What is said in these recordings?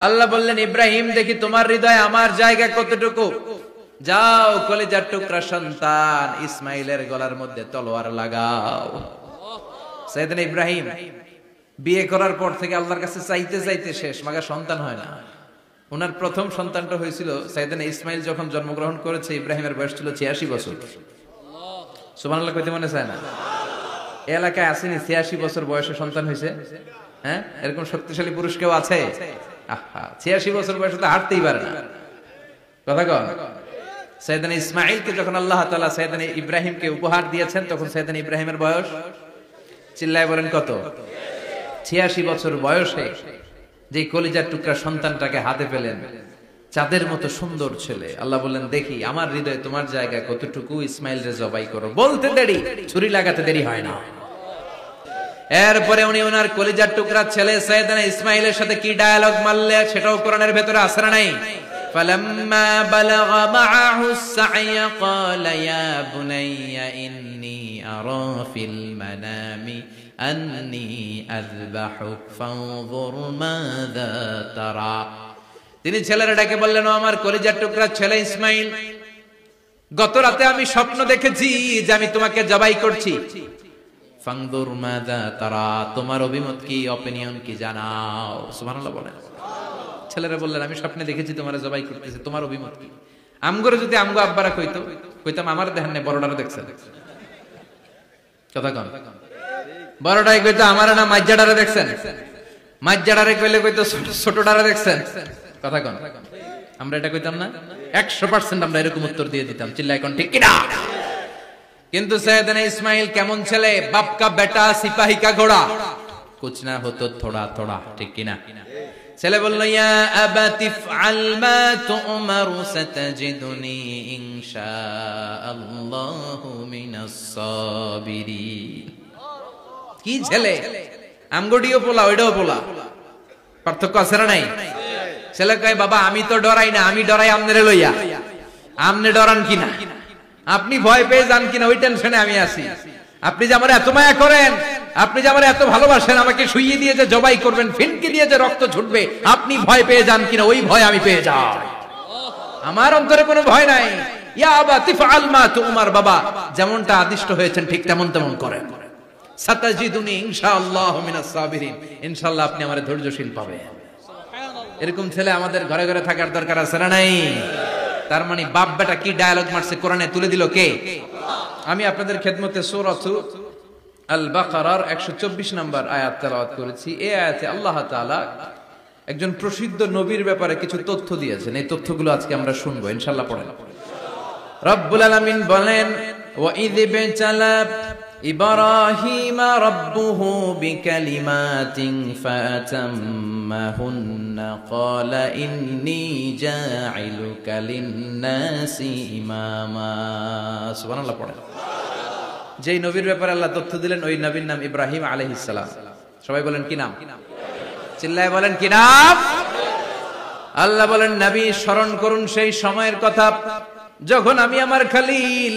আল্লাহ বললেন, ইব্রাহিম দেখি তোমার হৃদয়ে আমার জায়গা কতটুকু, যাও কলিজার টুকরা সন্তান ইসমাইলের গলার মধ্যে তলোয়ার লাগাও। সাইয়েদনা ইব্রাহিম বিয়ে করার পর থেকে আল্লাহর কাছে চাইতে চাইতে শেষ, মাগা সন্তান হয় না। ওনার প্রথম সন্তানটা হয়েছিল সাইয়েদনা ইসমাইল যখন জন্মগ্রহণ করেছে, ইব্রাহিমের বয়স ছিল 86 বছর। সুবহানাল্লাহ কইতে মনে চায় না? এই এলাকায় আসেনি 86 বছর বয়সে সন্তান হয়েছে? হ্যাঁ, এরকম শক্তিশালী পুরুষ কেউ আছে? 86 বছর বয়সে তো হাঁটতেই পারে না। কথা কন। সাইয়েদনা ইসমাইলকে যখন আল্লাহ তাআলা সাইয়েদনা ইব্রাহিমকে উপহার দিয়েছেন, তখন সাইয়েদনা ইব্রাহিমের বয়স, চিল্লায় বলেন কত? 86 বছর বয়সে যে কলিজার টুকরা সন্তানটাকে হাতে পেলেন, চাঁদের মতো সুন্দর ছেলে। আল্লাহ বললেন, দেখি আমার হৃদয়ে তোমার জায়গা কতটুকু, ইসমাইল রে জবাই করো। বলতে দেরি, ছুরি লাগাতে দেরি হয় না। এরপরে উনি ওনার কলিজার টুকরা ছেলে সাইয়েদনা ইসমাইলের সাথে কি ডায়ালগ মারলে, সেটাও কোরআনের ভেতরে আছে না নাই? فلما بلغ معه السعي قال يا بني إني أرى في المنام أني أذبحك فانظر ماذا ترى। তিনি ছেলের ডাকে বললেন, ও আমার কলিজার টুকরা ছেলে ইসমাইল, গত রাতে আমি স্বপ্ন দেখেছি যে আমি তোমাকে জবাই করছি। ফানজুর মাযা তারা, তোমার অভিমত কি, অপিনিয়ন কি জানাও। সুবহানাল্লাহ বলেন। ছেলেরা বললেন, আমি স্বপ্নে দেখেছি তোমারে জবাই করতেছে, তোমার অভিমত কি? আমগরে যদি আমগো আব্বারা কইতো, কইতাম আমার দেখেন না, বড়ডারে দেখছেন। কথা কন। বড়ডাই কইতো আমার না মাইজ্জাডারে দেখছেন, মাইজ্জাডারে কইলে কইতো ছোটডারে দেখছেন। কথা কন। আমরা এটা কইতাম না? 100% আমরা এরকম উত্তর দিয়ে দিতাম। চিল্লায় কোন ঠিক কিনা? কিন্তু সাইয়েদনা ইসমাইল কেমন ছেলে, বাপ কা বেটা সিপাহি কা ঘোড়া, কুছ না হতো থোড়া থোড়া, ঠিক কিনা? ছেলে বলল, ইয়া আবাতি ফআল মা তু'মারু সাতাজিদুনি ইনশাআল্লাহু মিনাস সাবিরিন। কি ছেলে, আমগডিও পোলা ওইটাও পোলা, পার্থক্য আছে না নাই? ছেলে কয়, বাবা আমি তো ডরাই না, আমি ডরাই আমনেরে লইয়া। আমনে ডরান কিনা, আপনি ভয় পেয়ে যান কিনা, ওই টেনশনে আমি আছি। আপনি যে আমার এত মায়া করেন, আপনি যে আমার এত ভালোবাসেন, আমাকে শুইয়ে দিয়ে যে জবাই করবেন, ফিনকি দিয়ে যে রক্ত ছুটবে, আপনি ভয় পেয়ে যান কিনা, ওই ভয় আমি পেয়ে যাই। আমার অন্তরে কোনো ভয় নাই। ইয়া আবাতি ফাআল মা তু'মার, বাবা যেমনটা আদিষ্ট হয়েছেন ঠিক তেমন তেমন করেন। সাতাজিদুনি ইনশাআল্লাহু মিনাস সাবিরিন, ইনশাআল্লাহ আপনি আমারে ধৈর্যশীল পাবেন। এরকম ছেলে আমাদের ঘরে ঘরে থাকার দরকার আছে না নাই? তার মানে বাপ বেটা কি ডায়ালগ মারছে, কোরআনে তুলে দিল কে? আমি আপনাদের খেদমতে সূরা আল বাকারার 124 নম্বর আয়াত তেলাওয়াত করেছি। এই আয়াতে আল্লাহ তাআলা একজন প্রসিদ্ধ নবীর ব্যাপারে কিছু তথ্য দিয়েছেন। এই তথ্যগুলো আজকে আমরা শুনবো ইনশাআল্লাহ। পড়েন। রব্বুল আলামিন বলেন, ওয়া ইয বিতালা ইব্রাহিমা রাব্বুহু বিকালিমাতিন ফাতাম্মাহুন্না ক্বালা ইন্নী জাঈলুকা লিন-নাসি ইমামা। সুবহানাল্লাহ পড়েন। যেই নবীর ব্যাপারে আল্লাহ তথ্য দিলেন, ওই নবীর নাম ইব্রাহিম আলাইহিস সালাম। সবাই বলেন কি নাম? চিল্লায় বলেন কি নাম? আল্লাহ বলেন, নবী স্মরণ করুন সেই সময়ের কথা যখন আমি আমার খলিল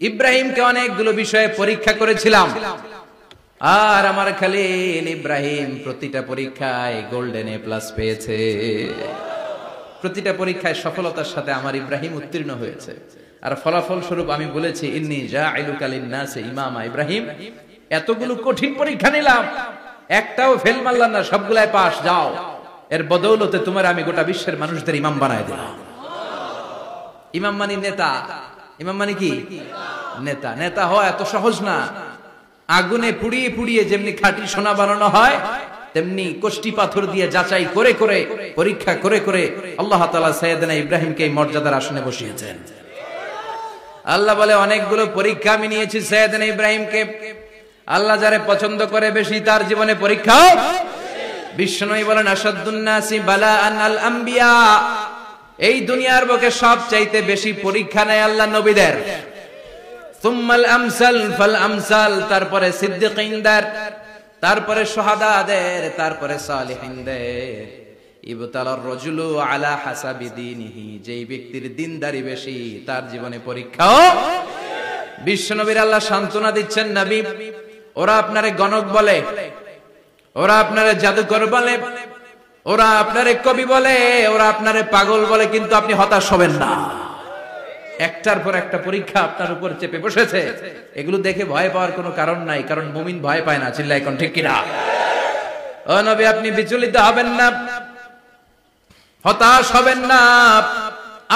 ইব্রাহিমকে অনেকগুলো বিষয়ে পরীক্ষা করেছিলাম, আর আমার খলিল ইব্রাহিম প্রতিটা পরীক্ষায় গোল্ডেন এ প্লাস পেয়েছে। প্রতিটা পরীক্ষায় সফলতার সাথে আমার ইব্রাহিম উত্তীর্ণ হয়েছে। আর ফলাফল স্বরূপ আমি বলেছি, ইন্নী জাঈলুকা লিন-নাসি ইমামা। ইব্রাহিম, এতগুলো কঠিন পরীক্ষা নিলাম, একটাও ফেল মারলাম না, সবগুলাই পাস। যাও, এর বদৌলতে তোমার আমি গোটা বিশ্বের মানুষদের ইমাম বানায় দিলাম। ইমাম মানে নেতা। ইমাম মানে কি? নেতা। নেতা হওয়া এত সহজ না। আগুনে পুড়িয়ে পুড়িয়ে যেমনি খাঁটি সোনা বানানো হয়, তেমনি কষ্টি পাথর দিয়ে যাচাই করে করে, পরীক্ষা করে করে আল্লাহ তাআলা সাইয়েদনা ইব্রাহিমকে এই মর্যাদার আসনে বসিয়েছেন। আল্লাহ বলে, অনেকগুলো পরীক্ষা আমি নিয়েছি সাইয়েদনা ইব্রাহিমকে। আল্লাহ যারে পছন্দ করে বেশি, তার জীবনে পরীক্ষাও। বিশ্বনবী বলেন, আশাদ্দুন নাসি বালাআন আল আম্বিয়া। এই দুনিয়ার বুকে সবচাইতে বেশি পরীক্ষা নেয় আল্লাহ নবীদের। সুম্মাল আমসাল ফাল আমসাল, তারপরে সিদ্দিকিনদের, তারপরে শুহাদাদের, তারপরে সালিহিনদের। ইবতালার রাজুলু আলা হাসাবি দীনিহি, যেই ব্যক্তির দিনদারি বেশি, তার জীবনে পরীক্ষাও। বিশ্বনবীর আল্লাহ সান্ত্বনা দিচ্ছেন, নবী ওরা আপনারে গণক বলে, ওরা আপনারে জাদুকর বলে, ওরা আপনারে কবি বলে, ওরা আপনারে পাগল বলে, কিন্তু আপনি হতাশ হবেন না। একটার পর একটা পরীক্ষা আপনার উপর চেপে বসেছে, এগুলো দেখে ভয় পাওয়ার কোনো কারণ নাই, কারণ মুমিন ভয় পায় না। চিল্লায় এখন ঠিক কিনা? ও নবী, আপনি বিচলিত হবেন না, হতাশ হবেন না।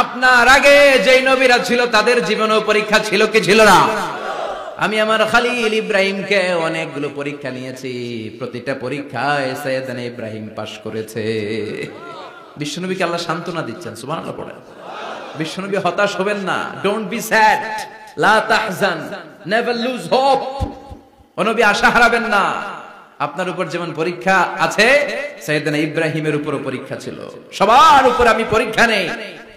আপনার আগে যেই নবীরা ছিল তাদের জীবনেও পরীক্ষা ছিল কি ছিল না? আমি আমার খলিল ইব্রাহিমকে অনেকগুলো পরীক্ষা নিয়েছি, প্রতিটা পরীক্ষায় সাইয়েদনা ইব্রাহিম পাশ করেছে। বিশ্বনবীকে আল্লাহ সান্ত্বনা দিচ্ছেন, সুবহানাল্লাহ পড়েন। বিশ্বনবী হতাশ হবেন না, ডোন্ট বি স্যাড, লা তাহজান, নেভার লুজ হোপ। ও নবী আশা হারাবেন না। আপনার উপর যেমন পরীক্ষা আছে, সাইয়েদনা ইব্রাহিমের উপরও পরীক্ষা ছিল। সবার উপর আমি পরীক্ষা নেই।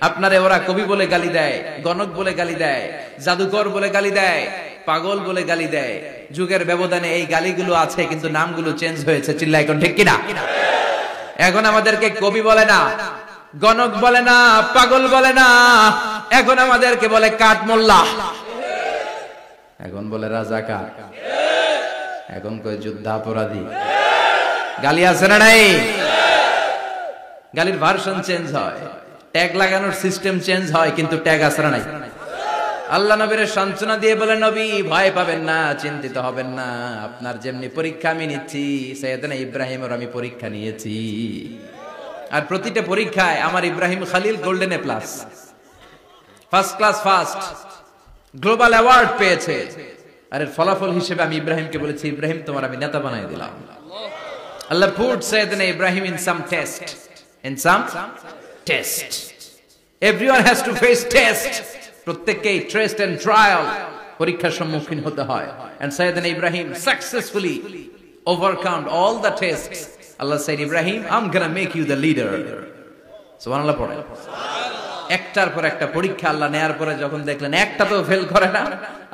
আপনারে ওরা কবি বলে গালি দেয়, গণক বলে গালি দেয়, জাদুকর বলে গালি দেয়, পাগল বলে গালি দেয়। যুগের ব্যবধানে এই গালিগুলো আছে, কিন্তু নামগুলো চেঞ্জ হয়েছে। চিল্লায় এখন ঠিক কিনা? এখন আমাদেরকে কবি বলে না, গণক বলে না, পাগল বলে না, এখন আমাদেরকে বলে কাঠ মোল্লা, এখন বলে রাজাকার, এখন কয় যুদ্ধাপরাধী। গালি আছে না নাই? গালির ভার্সন চেঞ্জ হয়, ট্যাগ লাগানোর সিস্টেম চেঞ্জ হয়, কিন্তু ট্যাগ আছে না নাই? আল্লাহ নবীর সান্ত্বনা দিয়ে বলে, নবী ভয় পাবেন না, চিন্তিত হবেন না। আপনার যেমনি পরীক্ষা আমি নিচ্ছি, সাইয়েদনা ইব্রাহিমের আমি পরীক্ষা নিয়েছি। আর প্রতিটা পরীক্ষায় আমার Ibrahim Khalil golden A plus, first class first, global award পেয়েছে। আর এর ফলাফল হিসেবে আমি ইব্রাহিমকে বলেছি, ইব্রাহিম তোমার আমি নেতা বানাই দিলাম। আল্লাহ put সাইয়েদনা Ibrahim in some test, in some test. Everyone has to face test. প্রত্যেককেই টেস্ট এন্ড ট্রায়াল, পরীক্ষার সম্মুখীন হতে হয়। And সাইয়েদনা Ibrahim successfully overcome all the tests. Allah said, Ibrahim, I'm gonna make you the leader. সুবহানাল্লাহ পড়ে। একটার পর একটা পরীক্ষা আল্লাহ নেয়ার পরে যখন দেখলেন একটা তো ফেল করে না,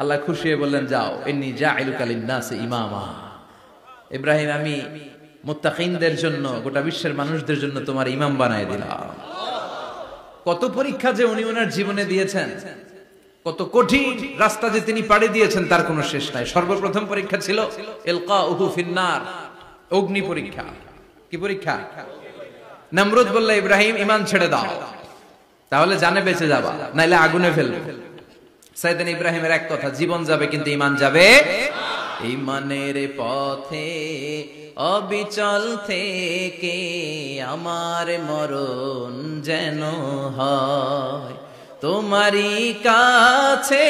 আল্লাহ খুশি হয়ে বললেন, যাও, ইন্নী জাইলুকা লিন-নাসি ইমামা। ইব্রাহিম, আমি মুত্তাকিনদের জন্য, গোটা বিশ্বের মানুষদের জন্য তোমার ইমাম বানায় দিলাম। কত পরীক্ষা যে উনি ওনার জীবনে দিয়েছেন, কত কঠিন রাস্তা যে তিনি পাড়ি দিয়েছেন, তার কোনো শেষ নাই। সর্বপ্রথম পরীক্ষা ছিল ইলকাউহু ফিন-নার, অগ্নি পরীক্ষা। কি পরীক্ষা? নমরুদ বলল, ইব্রাহিম ঈমান ছেড়ে দাও, তাহলে জানে বেঁচে যাবা, নাইলে আগুনে ফেলবে। সাইয়েদনা ইব্রাহিমের এক কথা, জীবন যাবে কিন্তু ঈমান যাবে। ঈমানের পথে অবিচল থেকে আমার মরণ যেন হয়, তোমারই কাছে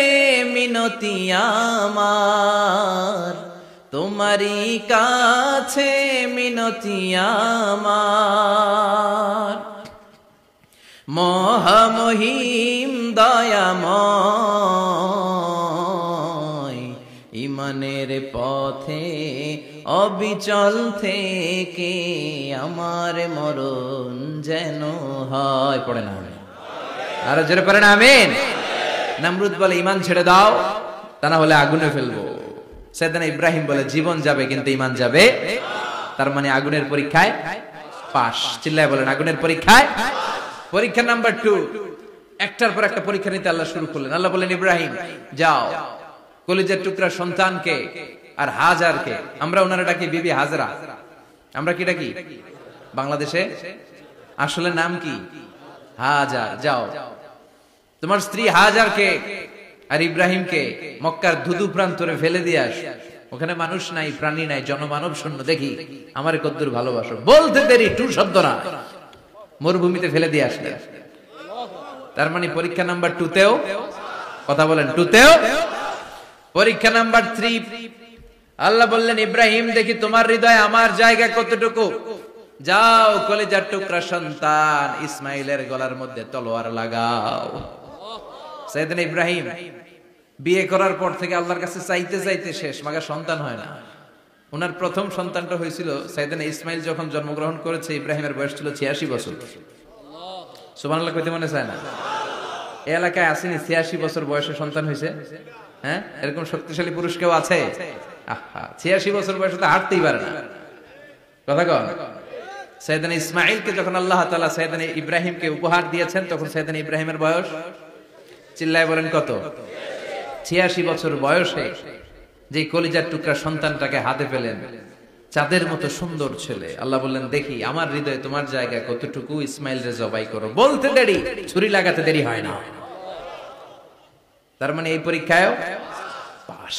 মিনতি আমার, তোমারই কাছে মিনতি আমার। মহামহিম দয়াময়, ঈমানের পথে অবিচল থেকে আমার মরণ যেন হয়। পড়ে না? আরো জোরে পড়ে না? আমিন। নমরুদ বলে, ঈমান ছেড়ে দাও, তা না হলে আগুনে ফেলবো। সাইয়েদনা ইব্রাহিম বলে, জীবন যাবে কিন্তু ঈমান যাবে। তার মানে আগুনের পরীক্ষায় পাস। চিল্লায় বলেন, আগুনের পরীক্ষায়। পরীক্ষা নাম্বার 2, একটার পর একটা পরীক্ষা নিতে আল্লাহ শুরু করলেন। আল্লাহ বললেন, ইব্রাহিম যাও, কলিজার টুকরা সন্তানকে আর হাজারকে, আমরা ওনারা ডাকি বিবি হাজরা, আমরা কি ডাকি বাংলাদেশে? আসলে নাম কি? হাজার। যাও, তোমার স্ত্রী হাজারকে আর ইব্রাহিমকে মক্কার ধুধু প্রান্তরে ফেলে দিয়ে আস। ওখানে মানুষ নাই, প্রাণী নাই, জনমানব শূন্য, দেখি আমারে কদ্দুর ভালোবাসো। বলতে দেরি, টু শব্দ না, মরুভূমিতে ফেলে দিয়ে আসলেন। তার মানে পরীক্ষা নাম্বার 2তেও, কথা বলেন, 2তেও। পরীক্ষা নাম্বার 3, আল্লাহ বললেন, ইব্রাহিম দেখি তোমার হৃদয়ে আমার জায়গা কতটুকু। যাও, কলিজার টুকরা সন্তান ইসমাইলের গলার মধ্যে তলোয়ার লাগাও। সাইয়েদনা ইব্রাহিম বিয়ে করার পর থেকে আল্লাহর কাছে চাইতে চাইতে শেষ, মাগা সন্তান হয় না। ওনার প্রথম সন্তানটা হয়েছিল সাইয়েদনা ইসমাইল যখন জন্মগ্রহণ করেছে, ইব্রাহিমের বয়স ছিল 86 বছর। সুবহানাল্লাহ কইতে মনে চায় না? এই এলাকায় আসেনি 86 বছর বয়সে সন্তান হয়েছে? হ্যাঁ, এরকম শক্তিশালী পুরুষ কেউ আছে? আহা, 86 বছর বয়সে তো হাঁটতেই পারে না। কথা কন। সাইয়েদনা ইসমাইলকে যখন আল্লাহ তাআলা সাইয়েদনা ইব্রাহিমকে উপহার দিয়েছেন, তখন সাইয়েদনা ইব্রাহিমের বয়স, চিল্লায় বলেন কত? 86 বছর বয়সে যে কলিজার টুকরা সন্তানটাকে হাতে পেলেন, চাঁদের মতো সুন্দর ছেলে। আল্লাহ বললেন, দেখি আমার হৃদয়ে তোমার জায়গা কতটুকু, ইসমাইল রে জবাই করো। বলতে দেরি, ছুরি লাগাতে দেরি হয় না। তার মানে এই পরীক্ষায় পাস।